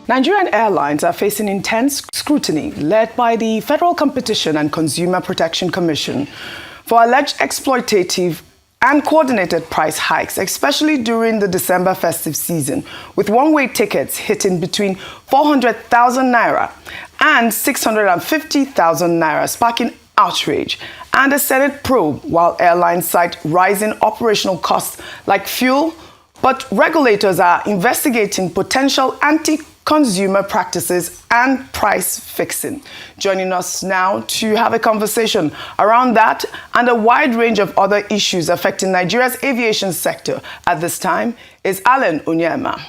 Nigerian airlines are facing intense scrutiny led by the Federal Competition and Consumer Protection Commission for alleged exploitative and coordinated price hikes, especially during the December festive season, with one-way tickets hitting between 400,000 naira and 650,000 naira, sparking outrage and a Senate probe, while airlines cite rising operational costs like fuel. But regulators are investigating potential anti-consumer practices and price fixing. Joining us now to have a conversation around that and a wide range of other issues affecting Nigeria's aviation sector at this time is Onyema,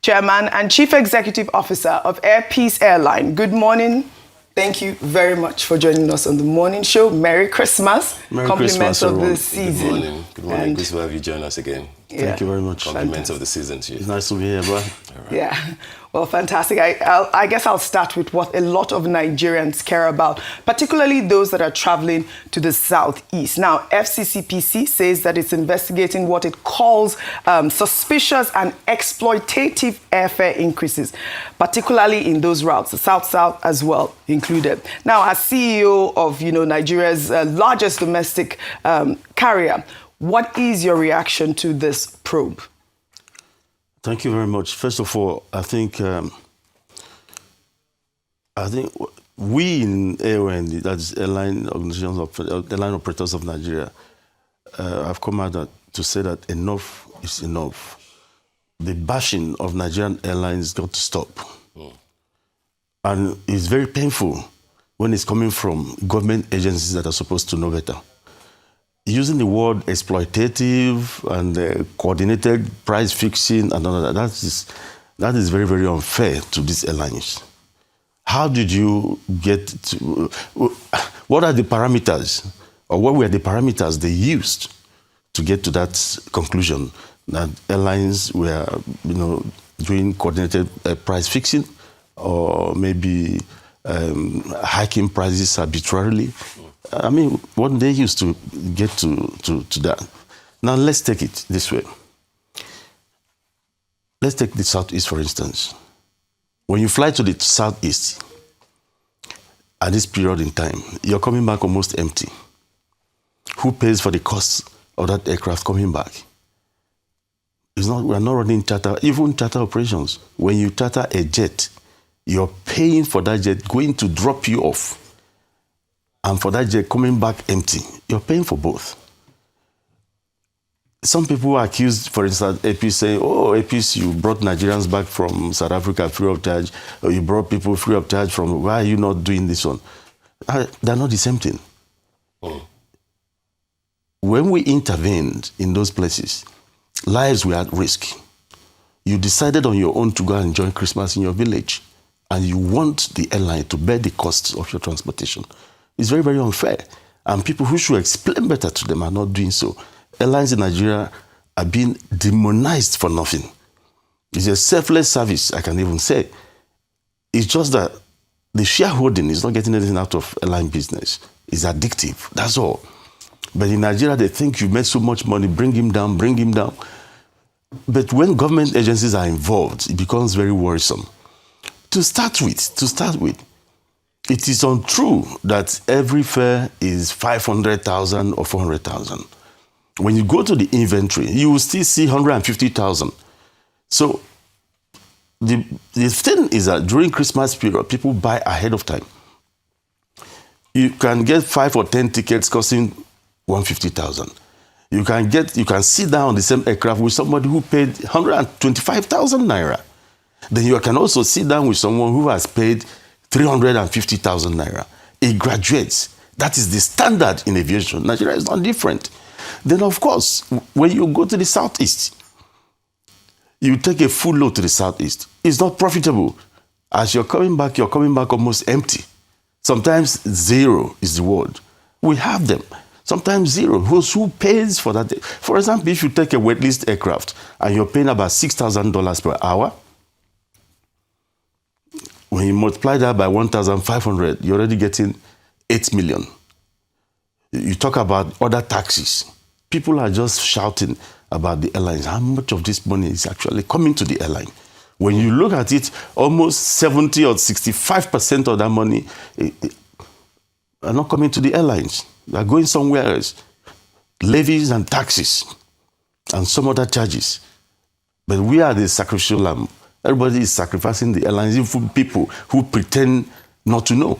Chairman and Chief Executive Officer of Airpeace Airline. Good morning. Thank you very much for joining us on the morning show. Merry Christmas. Merry Compliments Christmas, of everyone. the season. Good morning. Good morning. Good to have you join us again. Thank you very much. Compliments of the season to you. It's nice to be here, bro. Right. Yeah, well, fantastic. I guess I'll start with what a lot of Nigerians care about, particularly those that are traveling to the southeast. Now, FCCPC says that it's investigating what it calls suspicious and exploitative airfare increases, particularly in those routes, the south-south as well included. Now, as CEO of Nigeria's largest domestic carrier, what is your reaction to this probe? Thank you very much. First of all, I think we in AON, that's Airline Organizations of Airline Operators of Nigeria, have come out to say that enough is enough. The bashing of Nigerian airlines got to stop. And it's very painful when it's coming from government agencies that are supposed to know better. Using the word exploitative and coordinated price fixing and all that is very, very unfair to these airlines. How did you get to, what are the parameters, or what were the parameters they used to get to that conclusion that airlines were, doing coordinated price fixing, or maybe hiking prices arbitrarily? I mean, what they used to get to that. Now, let's take it this way. Let's take the Southeast, for instance. When you fly to the Southeast at this period in time, you're coming back almost empty. Who pays for the cost of that aircraft coming back? We're not running charter, even charter operations. When you charter a jet, you're paying for that jet going to drop you off. And for that jet coming back empty, you're paying for both. Some people are accused, for instance, Airpeace saying, oh, Airpeace, you brought Nigerians back from South Africa free of charge, or you brought people free of charge from, why are you not doing this one? They're not the same thing. When we intervened in those places, lives were at risk. You decided on your own to go and enjoy Christmas in your village, and you want the airline to bear the costs of your transportation. It's very, very unfair. And people who should explain better to them are not doing so. Airlines in Nigeria are being demonized for nothing. It's a selfless service, I can even say. It's just that the shareholding is not getting anything out of airline business. It's addictive, that's all. But in Nigeria, they think you made so much money, bring him down, bring him down. But when government agencies are involved, it becomes very worrisome. To start with, it is untrue that every fare is 500,000 or 400,000. When you go to the inventory, you will still see 150,000. So the thing is that during Christmas period, people buy ahead of time. You can get 5 or 10 tickets costing 150,000. You can sit down on the same aircraft with somebody who paid 125,000 naira. Then you can also sit down with someone who has paid 350,000 naira. It graduates. That is the standard in aviation. Nigeria is not different. Then, of course, when you go to the southeast, you take a full load to the southeast. It's not profitable. As you're coming back almost empty. Sometimes zero is the word. We have them. Sometimes zero. Who pays for that? For example, if you take a waitlist aircraft and you're paying about $6,000 per hour, when you multiply that by 1,500, you're already getting 8 million. You talk about other taxes. People are just shouting about the airlines. How much of this money is actually coming to the airline? When you look at it, almost 70 or 65% of that money are not coming to the airlines. They are going somewhere else. Levies and taxes and some other charges. But we are the sacrificial lamb. Everybody is sacrificing the airlines, even people who pretend not to know.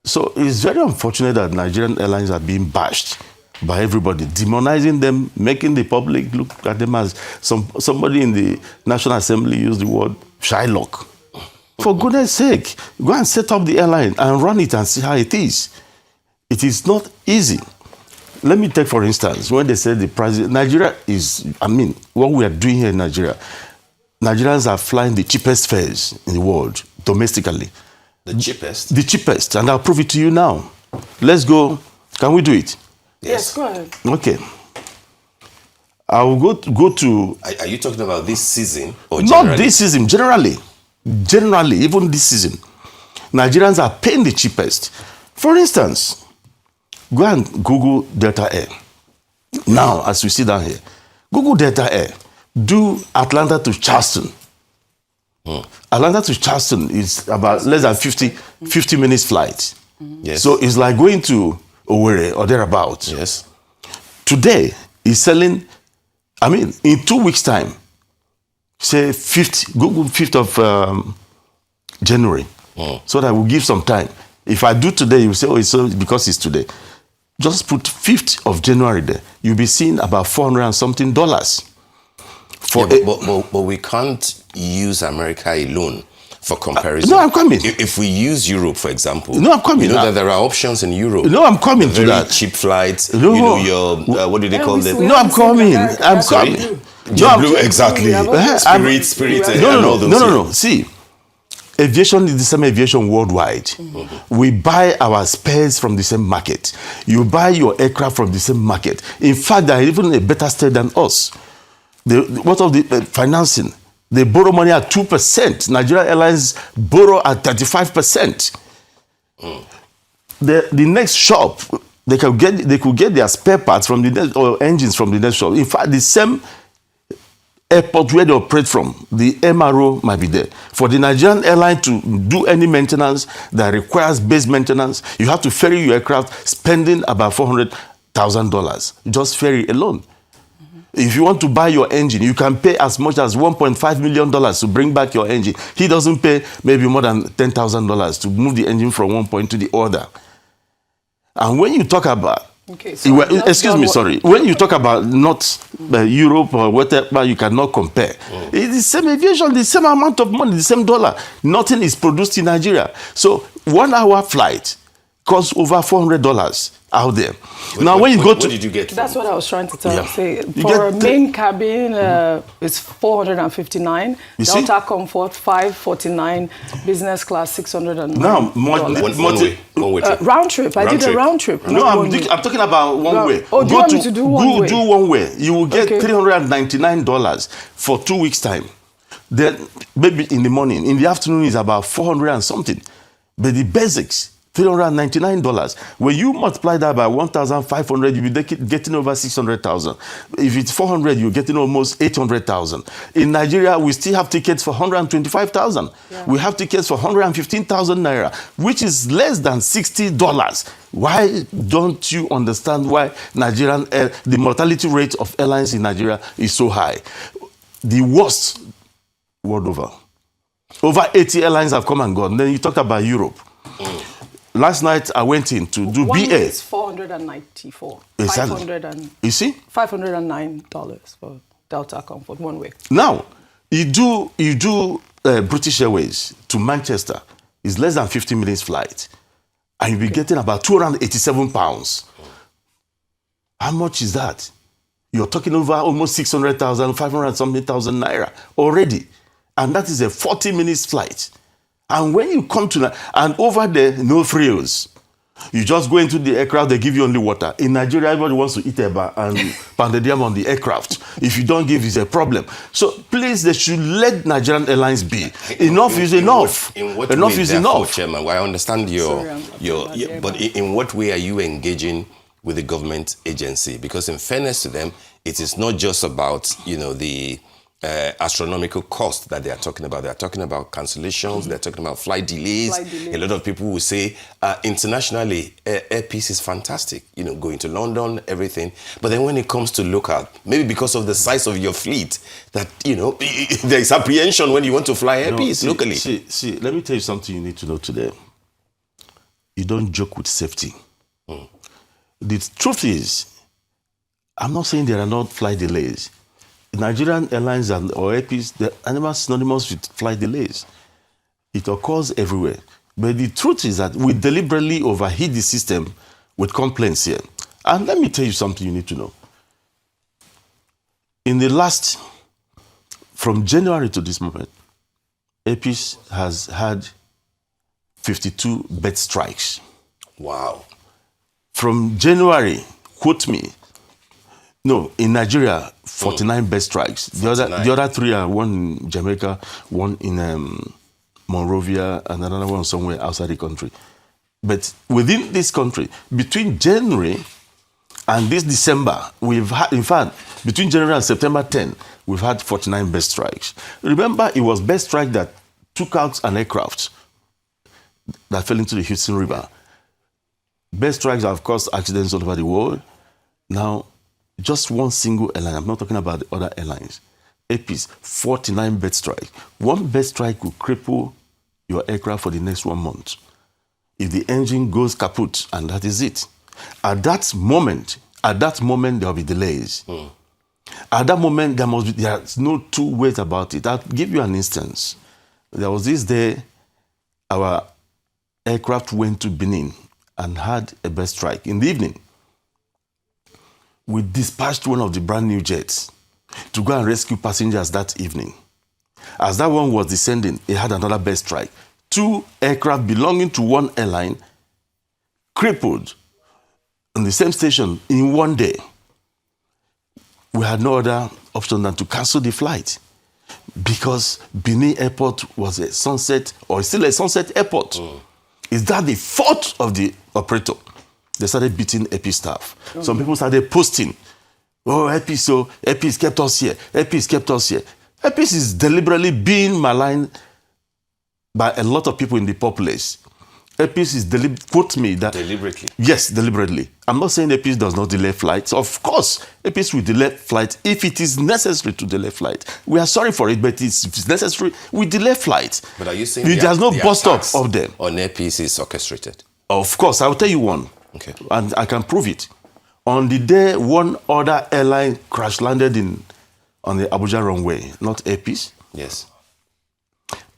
So it's very unfortunate that Nigerian airlines are being bashed by everybody, demonizing them, making the public look at them as somebody in the National Assembly used the word Shylock. For goodness sake, go and set up the airline and run it and see how it is. It is not easy. Let me take, for instance, when they said the price, Nigeria is, what we are doing here in Nigeria, Nigerians are flying the cheapest fares in the world, domestically. The cheapest? The cheapest, and I'll prove it to you now. Let's go. Can we do it? Yes, go ahead. Okay. I will go to... Are you talking about this season or generally? Not this season, generally. Generally, even this season. Nigerians are paying the cheapest. For instance, go and Google Delta Air. Now, as we sit down here, Google Delta Air. Do Atlanta to Charleston. Atlanta to Charleston is about less than 50 minutes flight. Yes. So it's like going to Owerri or thereabouts. Yes. Today, is selling, in 2 weeks' time, say Google 5th of January, so that will give some time. If I do today, you say, it's because it's today. Just put 5th of January there. You'll be seeing about $400 and something. But we can't use America alone for comparison. No, I'm coming. If we use Europe, for example, no, I'm coming. You know that there are options in Europe. No, I'm coming to very that. Cheap flights. No. You know your what do they call them? No, I'm coming. I'm coming. Blue, exactly. Spirit, and all those. No. See, aviation is the same aviation worldwide. We buy our spares from the same market. You buy your aircraft from the same market. In fact, they are even a better state than us. What of the financing? They borrow money at 2%. Nigeria Airlines borrow at 35%. The next shop, they could get their spare parts from the next, or engines from the next shop. In fact, the same airport where they operate from, the MRO might be there. For the Nigerian airline to do any maintenance that requires base maintenance, you have to ferry your aircraft, spending about $400,000. Just ferry alone. If you want to buy your engine, you can pay as much as $1.5 million to bring back your engine. He doesn't pay maybe more than $10,000 to move the engine from one point to the other. And when you talk about, when you talk about not Europe or whatever, you cannot compare. It's the same aviation, the same amount of money, the same dollar. Nothing is produced in Nigeria. So 1 hour flight costs over $400 out there. What did you get? That's what I was trying to tell you. Say, You for a get main cabin, it's $459. Delta Comfort $549. Business class $609. Now, one way trip. Round trip. I did a round trip. No, I'm talking about one way. Oh, do you want me to do one way? Do one way. You will get $399 for 2 weeks' time. Then maybe in the morning. In the afternoon is about 400 and something. But the basics, $399. When you multiply that by 1,500, you'll be getting over 600,000. If it's 400, you're getting almost 800,000. In Nigeria, we still have tickets for 125,000. Yeah. We have tickets for 115,000 naira, which is less than $60. Why don't you understand why the mortality rate of airlines in Nigeria is so high? The worst world over. Over 80 airlines have come and gone. Then you talked about Europe. Last night I went in to do one BA. It's $494. Exactly. You see? $509 for Delta Comfort one way. Now, you do British Airways to Manchester. It's less than 50 minutes flight, and you'll be getting about £287. How much is that? You're talking over almost 600,000, 500 something thousand naira already, and that is a 40 minutes flight. And when you come to that, and over there, no frills. You just go into the aircraft, they give you only water. In Nigeria, everybody wants to eat eba and pounded yam on the aircraft. If you don't give, it's a problem. So please, they should let Nigerian Airlines be. Enough is enough. Enough is enough. Chairman, well, I understand but in what way are you engaging with the government agency? Because in fairness to them, it is not just about, the astronomical cost that they are talking about. They are talking about cancellations. They're talking about flight delays. A lot of people will say internationally, Air Peace is fantastic. You know, going to London, everything. But then when it comes to local, maybe because of the size of your fleet, that, you know, there is apprehension when you want to fly Air Peace locally. See, let me tell you something you need to know today. You don't joke with safety. The truth is, I'm not saying there are not flight delays. Nigerian Airlines or Air Peace, the animals synonymous with flight delays. It occurs everywhere. But the truth is that we deliberately overheat the system with complaints here. And let me tell you something you need to know. In the last, from January to this moment, Air Peace has had 52 bed strikes. Wow. From January, quote me, no, in Nigeria, 49 bed strikes. The other three are one in Jamaica, one in Monrovia, and another one somewhere outside the country. But within this country, between January and this December, we've had, in fact, between January and September 10, we've had 49 bed strikes. Remember, it was bed strike that took out an aircraft that fell into the Hudson River. Bed strikes have caused accidents all over the world. Now, just one single airline, I'm not talking about the other airlines, Air Peace, 49 bed strike. One bed strike will cripple your aircraft for the next 1 month. If the engine goes kaput, and that is it. At that moment, there will be delays. At that moment, there's no two ways about it. I'll give you an instance. There was this day, our aircraft went to Benin and had a bed strike in the evening. We dispatched one of the brand new jets to go and rescue passengers that evening. As that one was descending, it had another bed strike. 2 aircraft belonging to one airline crippled in the same station in one day. We had no other option than to cancel the flight because Benin Airport was a sunset, or still a sunset airport. Is that the fault of the operator? They started beating AP staff. Some people started posting, oh, AP kept us here. AP kept us here. AP is deliberately being maligned by a lot of people in the populace. AP is quote me that Deliberately? Yes, deliberately. I'm not saying AP does not delay flights. Of course, AP will delay flight if it is necessary to delay flight. We are sorry for it, but if it's necessary, we delay flight. But are you saying there's no bust up of them? On Air Peace is orchestrated? Of course, I will tell you one. Okay. And I can prove it. On the day one other airline crash landed on the Abuja runway, not Air Peace. Yes.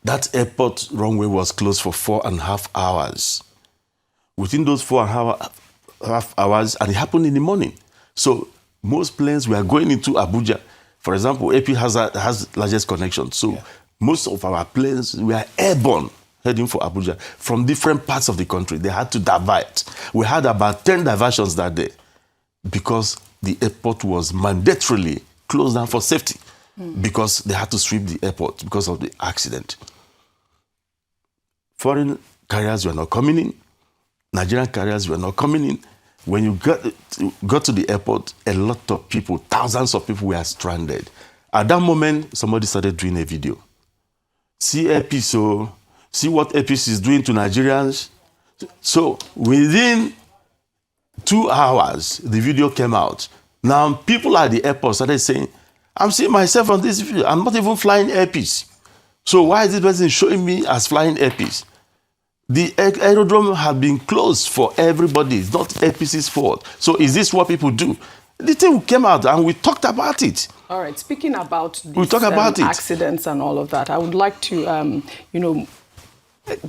That airport runway was closed for 4.5 hours. Within those 4.5 hours, and it happened in the morning. So most planes were going into Abuja. For example, AP has largest connection. So most of our planes were airborne, heading for Abuja from different parts of the country. They had to divert. We had about 10 diversions that day because the airport was mandatorily closed down for safety because they had to sweep the airport because of the accident. Foreign carriers were not coming in. Nigerian carriers were not coming in. When you got to the airport, a lot of people, thousands of people were stranded. At that moment, somebody started doing a video. See Air Peace, so see what Air Peace is doing to Nigerians. So within 2 hours, the video came out. Now people at the airport started saying, I'm seeing myself on this video. I'm not even flying Air Peace. So why is this person showing me as flying Air Peace? The aerodrome had been closed for everybody. It's not Air Peace's fault. So is this what people do? The thing came out and we talked about it. All right. Speaking about these accidents and all of that, I would like to,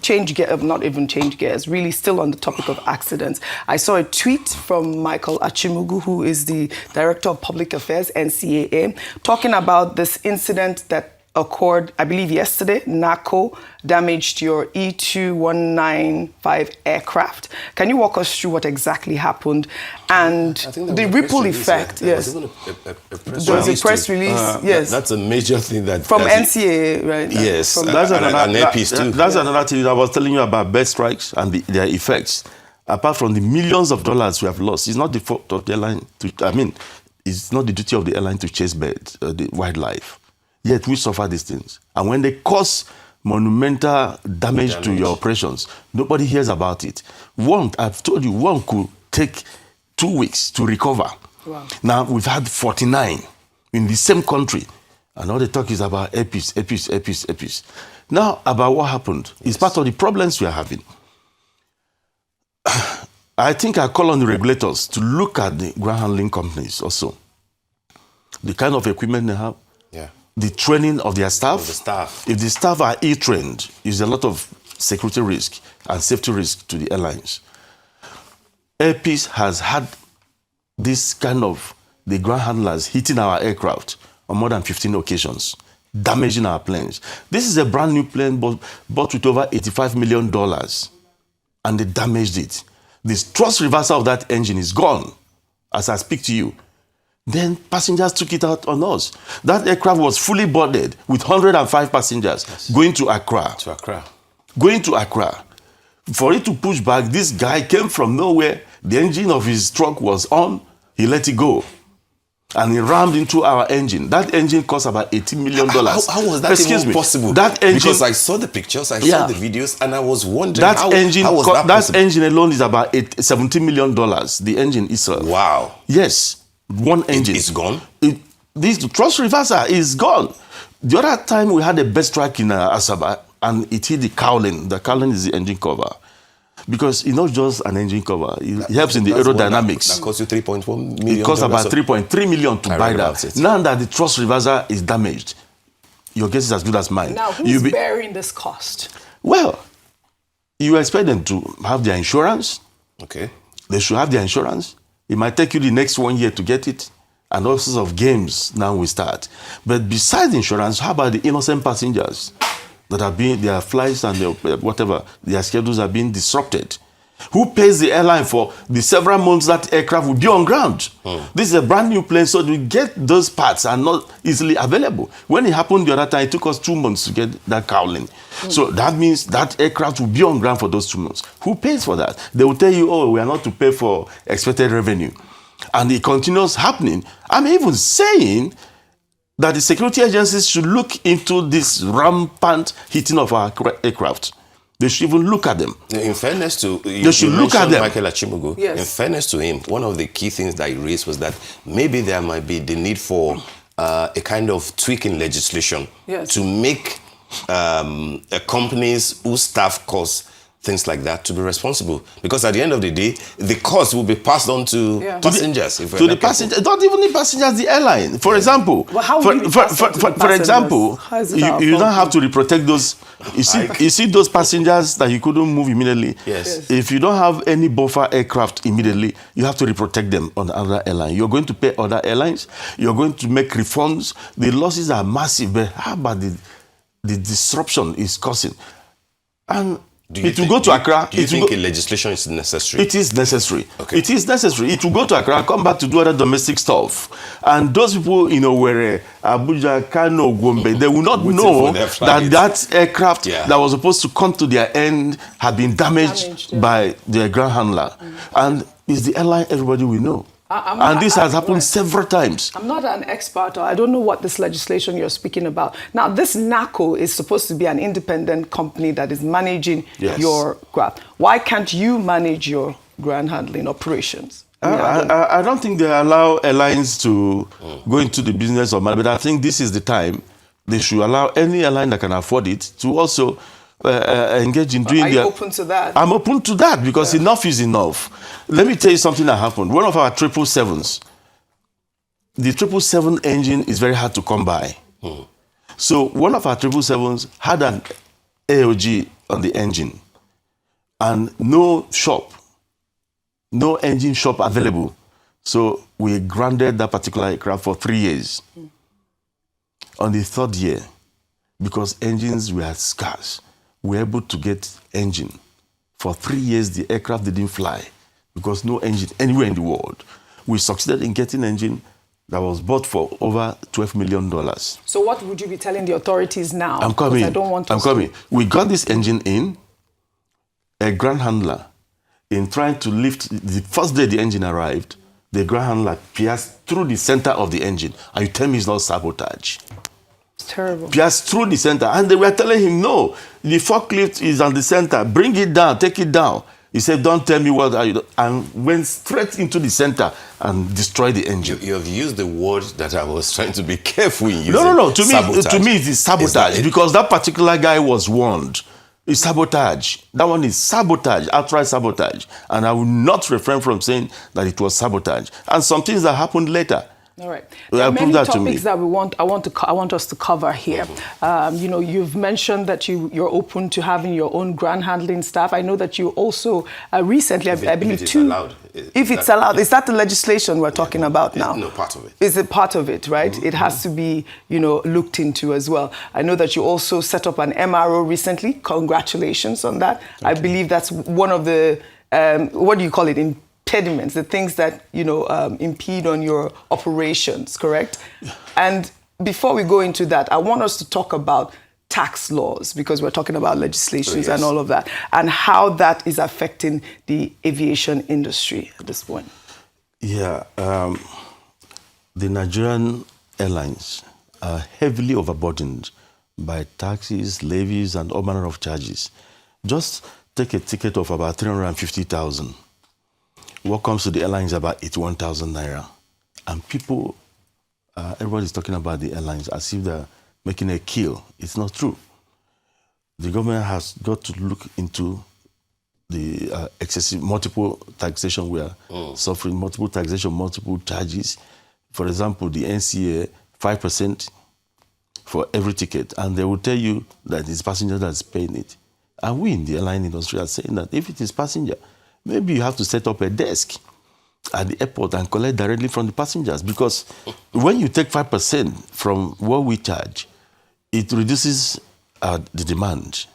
change gears, not even change gears, really still on the topic of accidents. I saw a tweet from Michael Achimugu, who is the Director of Public Affairs, NCAA, talking about this incident that occurred, I believe, yesterday. NACO damaged your E2195 aircraft. Can you walk us through what exactly happened and the ripple effect? Yes. There was a press release. Yes. That's a major thing that from NCAA, right? Yes. That's another thing I was telling you about bed strikes and their effects. Apart from the millions of dollars we have lost, it's not the fault of the airline. It's not the duty of the airline to chase the wildlife. Yet we suffer these things. And when they cause monumental damage to your operations, nobody hears about it. One, I've told you, one could take 2 weeks to recover. Wow. Now we've had 49 in the same country. And all the talk is about APs. Now, about what happened. It's part of the problems we are having. I think I call on the regulators to look at the ground handling companies also. The kind of equipment they have, the training of their staff. If the staff are ill-trained, there's a lot of security risk and safety risk to the airlines. Airpeace has had this kind of the ground handlers hitting our aircraft on more than 15 occasions, damaging our planes. This is a brand new plane bought with over $85 million, and they damaged it. The thrust reversal of that engine is gone as I speak to you. Then passengers took it out on us. That aircraft was fully boarded with 105 passengers going to Accra. Going to Accra. For it to push back, this guy came from nowhere. The engine of his truck was on. He let it go. And he rammed into our engine. That engine cost about $18 million. How was that even possible? That engine, because I saw the pictures, I saw the videos, and I was wondering how was that possible? That engine alone is about $17 million. The engine itself. Wow. Yes. One engine. It's gone? This thrust reverser is gone. The other time we had a best strike in Asaba, and it hit the cowling. The cowling is the engine cover. Because it's not just an engine cover. It helps in the aerodynamics. That costs you $3.1 million. It costs about $3.3 million to buy that. Now that the thrust reverser is damaged, your guess is as good as mine. Now, who's bearing this cost? Well, you expect them to have their insurance. Okay. They should have their insurance. It might take you the next 1 year to get it. And all sorts of games now will start. But besides insurance, how about the innocent passengers that are being, their flights and their schedules are being disrupted? Who pays the airline for the several months that aircraft will be on ground? This is a brand new plane, so we get those parts are not easily available. When it happened the other time, it took us 2 months to get that cowling. So that means that aircraft will be on ground for those 2 months. Who pays for that? They will tell you, oh, we are not to pay for expected revenue. And it continues happening. I'm even saying that the security agencies should look into this rampant hitting of our aircraft. They should even look at them. In fairness to they should look at them. Michael Achimugu, in fairness to him, one of the key things that he raised was that maybe there might be the need for a kind of tweaking legislation to make companies whose staff costs things like that to be responsible, because at the end of the day, the cost will be passed on to passengers. To the passengers, not even the passengers, the airline. For example, for example, you don't have to reprotect those. You see those passengers that you couldn't move immediately. Yes. If you don't have any buffer aircraft immediately, you have to reprotect them on another airline. You're going to pay other airlines. You're going to make refunds. The losses are massive. But how about the disruption is causing? And it will go to Accra. Do you think a legislation is necessary? It is necessary. Okay. It is necessary. It will go to Accra, come back to do other domestic stuff. And those people, where Abuja, Kano, Gombe, they will not know that aircraft that was supposed to come to their end had been damaged by their ground handler. And it's the airline everybody will know. And this has happened several times. I'm not an expert, or I don't know what this legislation you're speaking about. Now, this NACO is supposed to be an independent company that is managing your ground. Why can't you manage your ground handling operations? I don't think they allow airlines to go into the business of management, but I think this is the time they should allow any airline that can afford it to also engage in doing. Are you open to that? I'm open to that because enough is enough. Let me tell you something that happened. One of our 777s, the 777 engine is very hard to come by. So one of our 777s had an AOG on the engine and no engine shop available. So we grounded that particular aircraft for 3 years. On the 3rd year, because engines were scarce, we were able to get engine. For 3 years, the aircraft didn't fly because no engine anywhere in the world. We succeeded in getting engine that was bought for over $12 million. So what would you be telling the authorities now? I'm coming. I don't want to. I'm coming. We got this engine in. A ground handler, in trying to lift, the first day the engine arrived, the ground handler pierced through the center of the engine. And you tell me it's not sabotage. terrible. Pierced through the center. And they were telling him, no, the forklift is on the center. Bring it down, take it down. He said, don't tell me what are you doing. And went straight into the center and destroyed the engine. You have used the word that I was trying to be careful in using. No. To sabotage. me, it is sabotage because that particular guy was warned. It's sabotage. That one is sabotage, outright sabotage. And I will not refrain from saying that it was sabotage. And some things that happened later. All right. There are many topics that I want us to cover here. You've mentioned that you're open to having your own ground handling staff. I know that you also recently, I believe, if it's allowed, is that the legislation we're talking about now? No, part of it. Is it part of it, right? It has to be, looked into as well. I know that you also set up an MRO recently. Congratulations on that. I believe that's one of the, what do you call it, impediments, the things that, impede on your operations, correct? And before we go into that, I want us to talk about tax laws, because we're talking about legislations and all of that, and how that is affecting the aviation industry at this point. Yeah, the Nigerian airlines are heavily overburdened by taxes, levies, and all manner of charges. Just take a ticket of about 350,000. What comes to the airlines is about 81,000 naira. And people, everybody's talking about the airlines as if they're making a kill. It's not true. The government has got to look into the excessive multiple taxation we are suffering, multiple taxation, multiple charges. For example, the NCA, 5% for every ticket. And they will tell you that it's passenger that's paying it. And we in the airline industry are saying that if it is passenger, maybe you have to set up a desk at the airport and collect directly from the passengers, because when you take 5% from what we charge, it reduces the demand.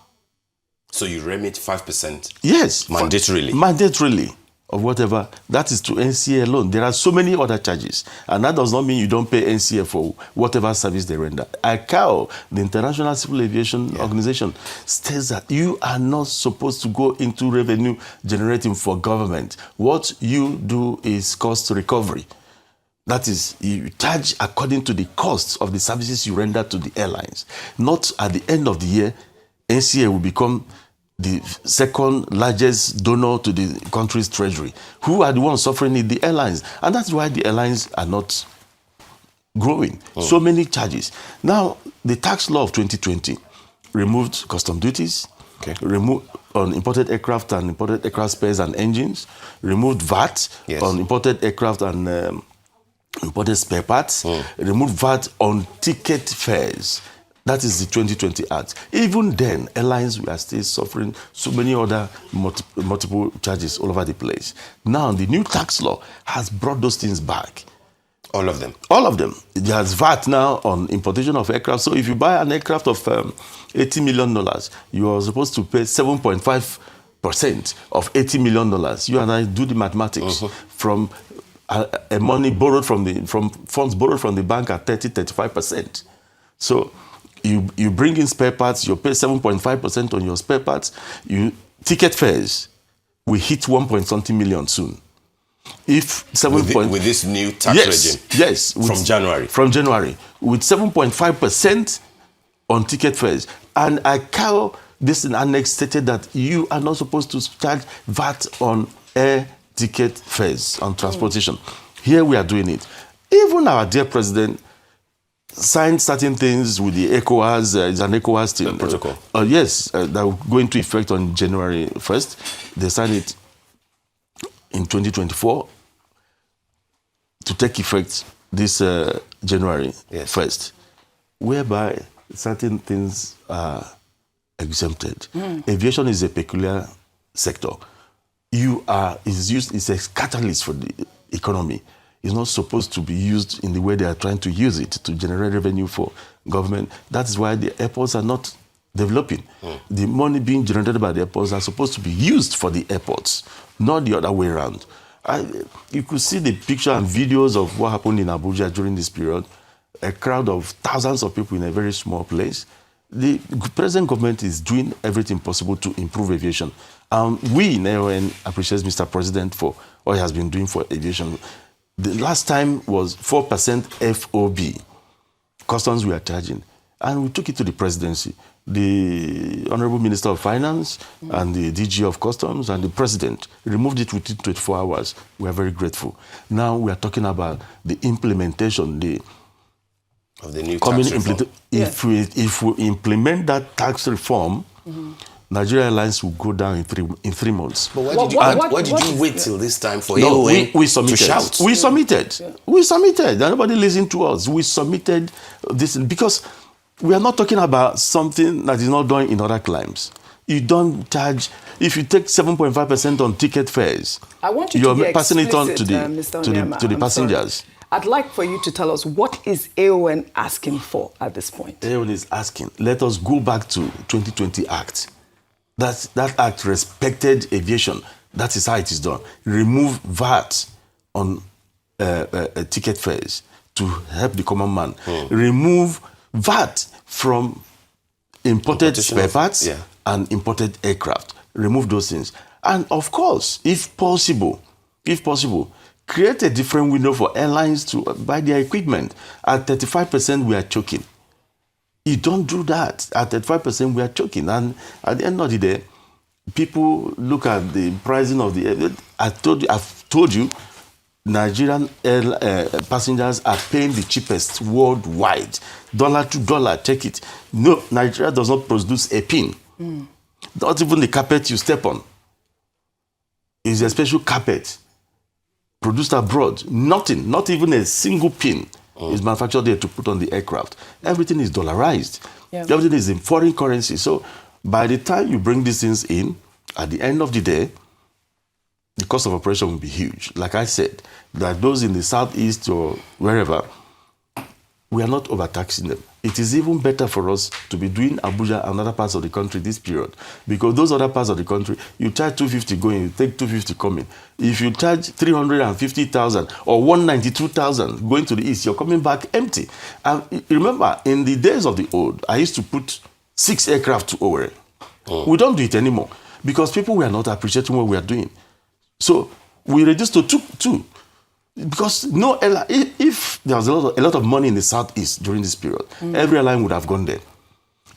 So you remit 5%? Yes. Mandatorily? Mandatorily, of whatever. That is to NCA alone. There are so many other charges. And that does not mean you don't pay NCA for whatever service they render. ICAO, the International Civil Aviation Organization, states that you are not supposed to go into revenue generating for government. What you do is cost recovery. That is, you charge according to the costs of the services you render to the airlines. Not at the end of the year, NCA will become the second largest donor to the country's treasury. Who are the ones suffering it? The airlines. And that's why the airlines are not growing. So many charges. Now, the tax law of 2020 removed custom duties, removed on imported aircraft and imported aircraft spares and engines, removed VAT on imported aircraft and imported spare parts, removed VAT on ticket fares. That is the 2020 Act. Even then, airlines were still suffering so many other multiple charges all over the place. Now, the new tax law has brought those things back. All of them? All of them. It has VAT now on importation of aircraft. So if you buy an aircraft of $80 million, you are supposed to pay 7.5% of $80 million. You and I do the mathematics from money borrowed from funds borrowed from the bank at 35%. So you bring in spare parts, you pay 7.5% on your spare parts. Ticket fares will hit 1.something million soon. If with this new tax regime? Yes. From January? From January. With 7.5% on ticket fares. And ICAO, this in annex, stated that you are not supposed to charge VAT on air ticket fares, on transportation. Here we are doing it. Even our dear president signed certain things with the ECOWAS, it's an ECOWAS thing. Protocol. Yes, that will go into effect on January 1st. They signed it in 2024 to take effect this January 1st, whereby certain things are exempted. Aviation is a peculiar sector. It's a catalyst for the economy. It's not supposed to be used in the way they are trying to use it to generate revenue for government. That is why the airports are not developing. The money being generated by the airports are supposed to be used for the airports, not the other way around. You could see the picture and videos of what happened in Abuja during this period. A crowd of thousands of people in a very small place. The present government is doing everything possible to improve aviation. We in AON appreciate Mr. President for what he has been doing for aviation. The last time was 4% FOB, customs we are charging. And we took it to the presidency. The Honorable Minister of Finance and the DG of Customs and the President removed it within 24 hours. We are very grateful. Now we are talking about the implementation, of the new tax reform. If we implement that tax reform, Nigerian Airlines will go down in 3 months. But why did you wait till this time for AON to shout? We submitted. We submitted. Nobody listened to us. We submitted this because we are not talking about something that is not done in other climes. You don't charge, if you take 7.5% on ticket fares, I want you to be passing it on explicit, to the passengers. Sorry. I'd like for you to tell us, what is AON asking for at this point? AON is asking, let us go back to 2020 Act. That Act respected aviation. That is how it is done. Remove VAT on ticket fares to help the common man. Remove VAT from imported spare parts and imported aircraft. Remove those things. And of course, if possible, create a different window for airlines to buy their equipment. At 35%, we are choking. You don't do that. At 35%, we are choking. And at the end of the day, people look at the pricing of the... I've told you, Nigerian passengers are paying the cheapest worldwide. Dollar to dollar, take it. No, Nigeria does not produce a pin. Not even the carpet you step on. It's a special carpet produced abroad. Nothing, not even a single pin is manufactured there to put on the aircraft. Everything is dollarized. Everything is in foreign currency. So by the time you bring these things in, at the end of the day, the cost of operation will be huge. Like I said, that those in the southeast or wherever, we are not overtaxing them. It is even better for us to be doing Abuja and other parts of the country this period, because those other parts of the country, you charge 250 going, you take 250 coming. If you charge 350,000 or 192,000 going to the east, you're coming back empty. And remember, in the days of the old, I used to put 6 aircraft to Owerri. We don't do it anymore because people were not appreciating what we are doing. So we reduced to two. Because no airline, if there was a lot of money in the southeast during this period, every airline would have gone there.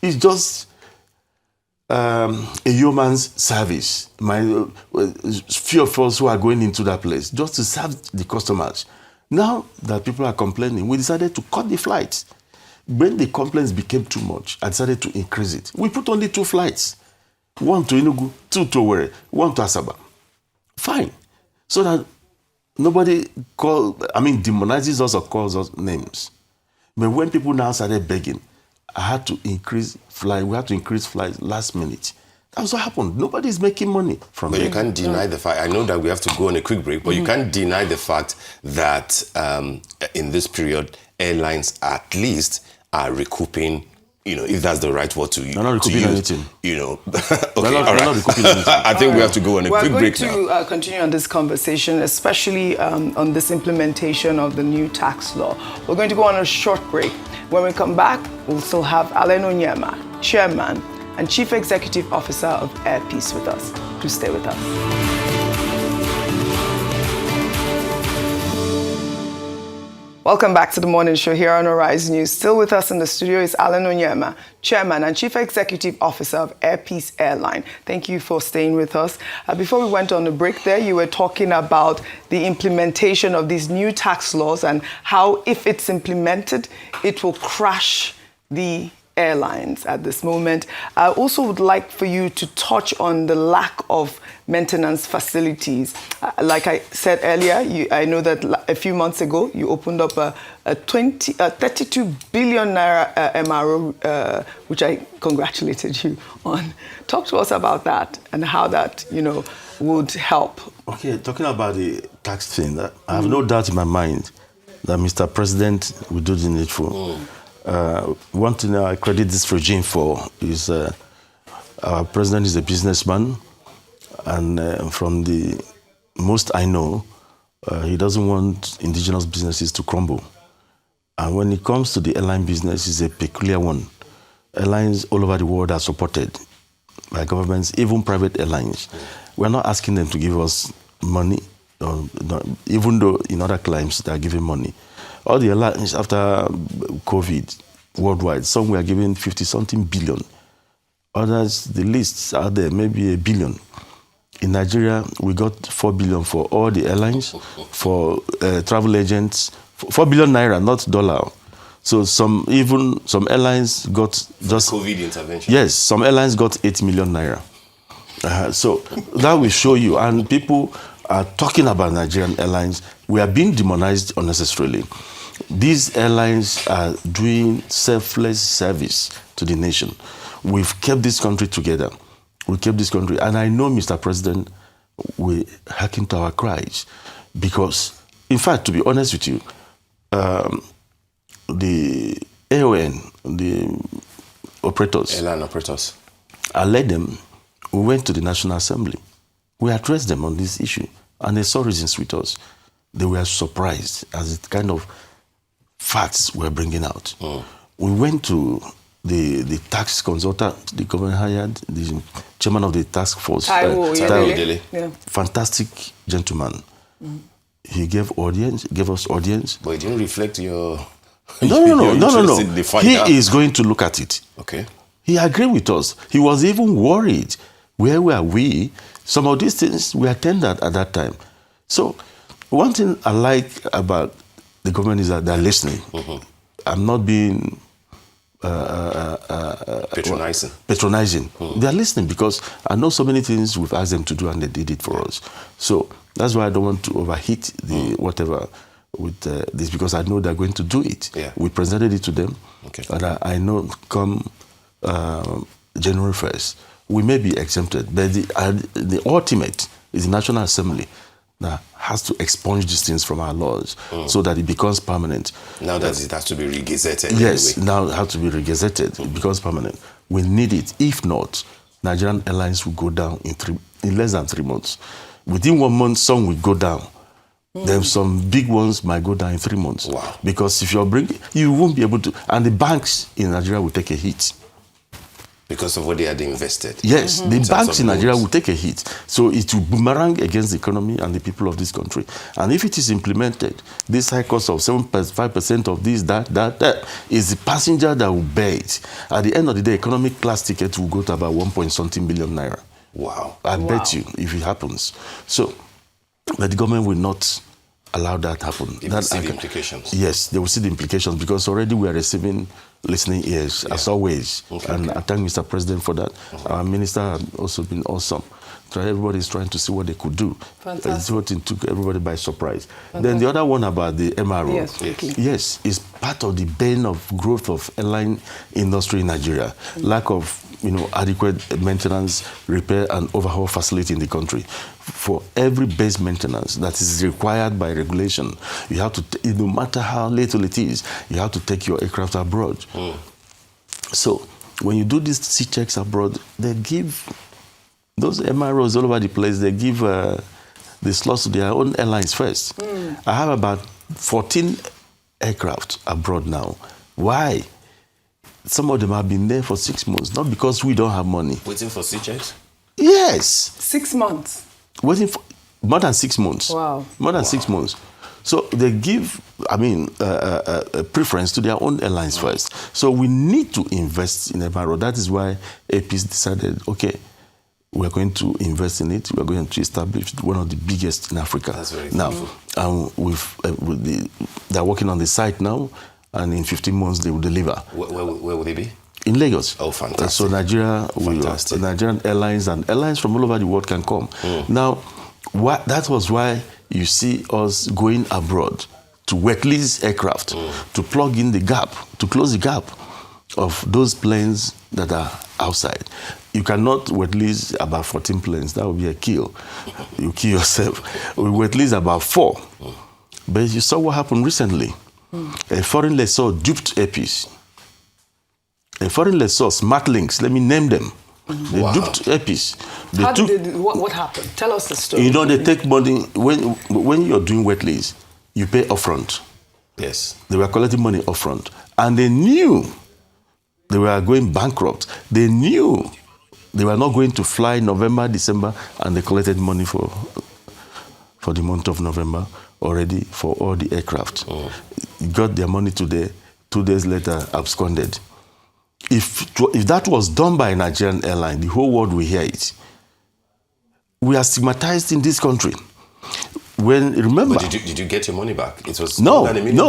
It's just a human's service. Few of us who are going into that place just to serve the customers. Now that people are complaining, we decided to cut the flights. When the complaints became too much, I decided to increase it. We put only 2 flights. 1 to Enugu, 2 to Owerri, 1 to Asaba. Fine. So that nobody demonizes us or calls us names. But when people now started begging, we had to increase flights last minute. That's what happened. Nobody's making money from it. But you can't deny the fact, I know that we have to go on a quick break, but you can't deny the fact that in this period, airlines at least are recouping, if that's the right word to use. They're not recouping anything. Okay, all right. Not recouping anything. I think we have to go on a quick break now. We're going to continue on this conversation, especially on this implementation of the new tax law. We're going to go on a short break. When we come back, we'll still have Onyema, Chairman and Chief Executive Officer of Air Peace with us. Do stay with us. Welcome back to the morning show here on Arise News. Still with us in the studio is Onyema, Chairman and Chief Executive Officer of Air Peace Airline. Thank you for staying with us. Before we went on the break there, you were talking about the implementation of these new tax laws and how, if it's implemented, it will crash the airlines at this moment. I also would like for you to touch on the lack of maintenance facilities. Like I said earlier, I know that a few months ago, you opened up a 32 billion naira MRO, which I congratulated you on. Talk to us about that and how that, would help. Okay, talking about the tax thing, I have no doubt in my mind that Mr. President will do the needful. One thing I credit this regime for is our president is a businessman, and from the most I know, he doesn't want indigenous businesses to crumble. And when it comes to the airline business, it's a peculiar one. Airlines all over the world are supported by governments, even private airlines. We're not asking them to give us money, even though in other climes they are giving money. All the airlines after COVID, worldwide. Some were given 50-something billion. Others, the lists are there, maybe $1 billion. In Nigeria, we got 4 billion for all the airlines, for travel agents, 4 billion naira, not dollar. So some airlines got just COVID intervention. Yes, some airlines got 8 million naira. So that will show you, and people are talking about Nigerian airlines. We are being demonized unnecessarily. These airlines are doing selfless service to the nation. We've kept this country together. We kept this country, and I know, Mr. President, will hearken to our cries, because, in fact, to be honest with you, the AON, the operators, Airline operators, I led them. We went to the National Assembly. We addressed them on this issue, and they saw reasons with us. They were surprised as the kind of facts we're bringing out. We went to the tax consultant, the government hired, the chairman of the task force, Taiwo. Yeah. Fantastic gentleman. He gave us audience. But it didn't reflect your... No. in the fight. He is going to look at it. Okay. He agreed with us. He was even worried. Where were we? Some of these things were tendered at that time. So one thing I like about the government is that they're listening. I'm not being patronizing. They're listening, because I know so many things we've asked them to do and they did it for us. So that's why I don't want to overheat the whatever with this, because I know they're going to do it. Yeah. We presented it to them, and I know come January 1st, we may be exempted, but the ultimate is the National Assembly that has to expunge these things from our laws so that it becomes permanent. Now that it has to be regazetted. Yes, anyway. now it has to be regazetted. It becomes permanent. We need it. If not, Nigerian airlines will go down in less than 3 months. Within 1 month, some will go down. Then some big ones might go down in 3 months. Wow. Because if you're bringing, you won't be able to, and the banks in Nigeria will take a hit. Because of what they had invested. Yes, the banks in Nigeria loans. will take a hit. So it will boomerang against the economy and the people of this country. And if it is implemented, this high cost of 7.5% of this, that is the passenger that will bear it. At the end of the day, economic class tickets will go to about 1.something billion naira. Wow. I bet you, if it happens. So, but the government will not allow that to happen. They will see the implications. Yes, they will see the implications, because already we are receiving listening ears, as always. And I thank Mr. President for that. Our minister has also been awesome. Everybody is trying to see what they could do. Fantastic. It took everybody by surprise. Then the other one about the MRO. Yes, is part of the bane of growth of airline industry in Nigeria. Lack of adequate maintenance, repair, and overhaul facility in the country. For every base maintenance that is required by regulation, you have to, no matter how little it is, you have to take your aircraft abroad. So when you do these C checks abroad, they give those MROs all over the place, they give the slots to their own airlines first. I have about 14 aircraft abroad now. Why? Some of them have been there for 6 months, not because we don't have money. Waiting for C checks? Yes. 6 months. Waiting for more than 6 months. Wow. More than 6 months. So they give, a preference to their own airlines first. So we need to invest in MRO. That is why APs decided, okay, we're going to invest in it. We're going to establish one of the biggest in Africa. That's very now. They're working on the site now, and in 15 months they will deliver. Where will they be? In Lagos. Oh, fantastic. So Nigerian airlines and airlines from all over the world can come. Now, that was why you see us going abroad to wet lease aircraft, to plug in the gap, to close the gap of those planes that are outside. You cannot wet lease about 14 planes. That would be a kill. You kill yourself. We wet lease about 4. But you saw what happened recently. A foreign lessor duped APs. A foreign lessor, Smart Links, let me name them. They duped APs. What happened? Tell us the story. They take money, when you're doing wet lease, you pay upfront. Yes. They were collecting money upfront. And they knew they were going bankrupt. They knew they were not going to fly November, December, and they collected money for the month of November already for all the aircraft. Got their money to 2 days later, absconded. If that was done by a Nigerian airline, the whole world will hear it. We are stigmatized in this country. Remember, but did you get your money back? It was no,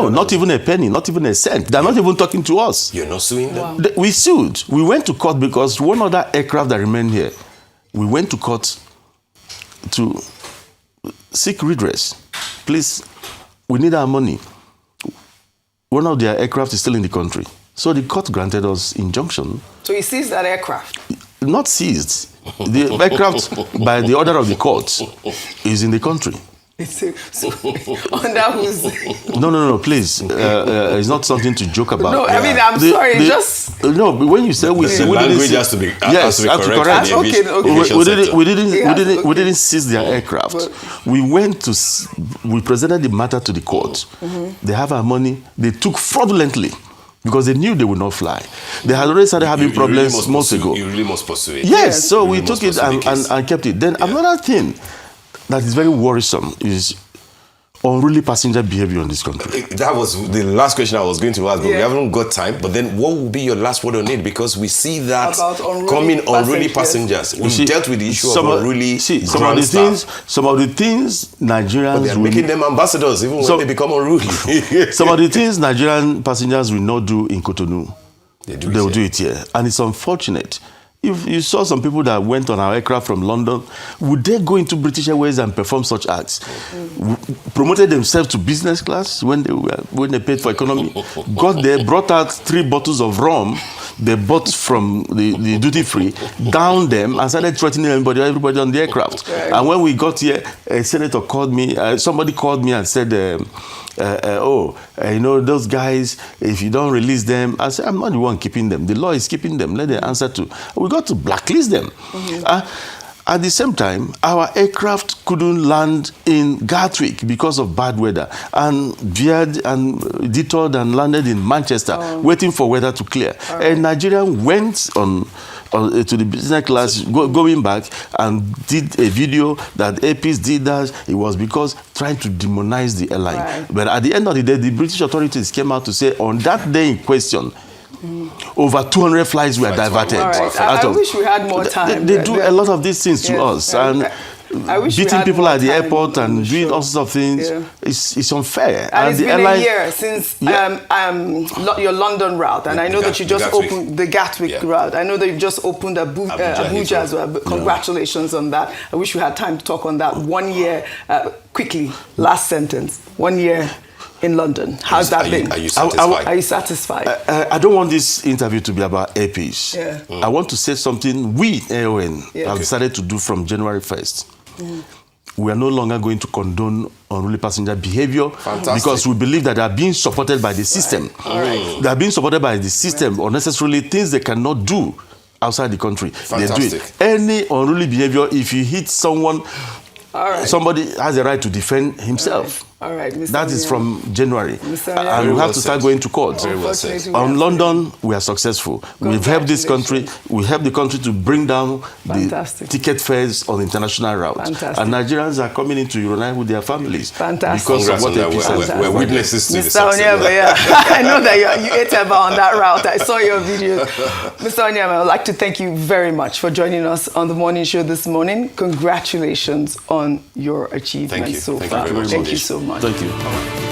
not even a penny, not even a cent. They're not even talking to us. You're not suing them? Wow. We sued. We went to court because one other aircraft that remained here, we went to court to seek redress. Please, we need our money. One of their aircraft is still in the country. So the court granted us injunction. So he seized that aircraft? Not seized. The aircraft, by the order of the court, is in the country. Under whose? No, please. It's not something to joke about. No, I mean, I'm sorry, just... No, but when you say we... The language has to be correct. We didn't seize their aircraft. We presented the matter to the court. They have our money. They took fraudulently because they knew they would not fly. They had already started having problems months ago. You really must pursue it. Yes, so we took it and kept it. Then another thing that is very worrisome is unruly passenger behavior in this country. That was the last question I was going to ask, but we haven't got time. But then what will be your last word on it? Because we see that coming unruly passengers. We dealt with the issue of unruly some of the things Nigerians... But they're making them ambassadors even when they become unruly. Some of the things Nigerian passengers will not do in Cotonou, they will do it here. And it's unfortunate. If you saw some people that went on our aircraft from London, would they go into British Airways and perform such acts? Promoted themselves to business class when they paid for economy, got there, brought out 3 bottles of rum they bought from the duty free, downed them, and started threatening everybody on the aircraft. And when we got here, a senator called me, somebody called me and said, those guys, if you don't release them, I said, I'm not the one keeping them. The law is keeping them. Let them answer to. We got to blacklist them. At the same time, our aircraft couldn't land in Gatwick because of bad weather, and veered and detoured and landed in Manchester, waiting for weather to clear. A Nigerian went to the business class, going back, and did a video that APs did that. It was because trying to demonize the airline. But at the end of the day, the British authorities came out to say on that day in question, over 200 flights were diverted. I wish we had more time. They do a lot of these things to us. And beating people at the airport and doing all sorts of things, it's unfair. And it's been a year since your London route, and I know that you just opened the Gatwick route. I know that you've just opened Abuja as well. Congratulations on that. I wish we had time to talk on that. 1 year, quickly, last sentence. 1 year in London. How's that been? Are you satisfied? Are you satisfied? I don't want this interview to be about APs. I want to say something we, AON, have decided to do from January 1st. We are no longer going to condone unruly passenger behavior because we believe that they are being supported by the system. They are being supported by the system, unnecessarily things they cannot do outside the country. They do it. Any unruly behavior, if you hit someone, somebody has a right to defend himself. That is from January. And we have to start going to court. On London, we are successful. We've helped this country. We helped the country to bring down the ticket fares on the international route. And Nigerians are coming into Unruly with their families. Because of what we're witnesses to the Mr. Onyema, I know that you ate about on that route. I saw your videos. Mr. Onyema, I would like to thank you very much for joining us on the morning show this morning. Congratulations on your achievements so far. Thank you very much. Thank you so much. Thank you.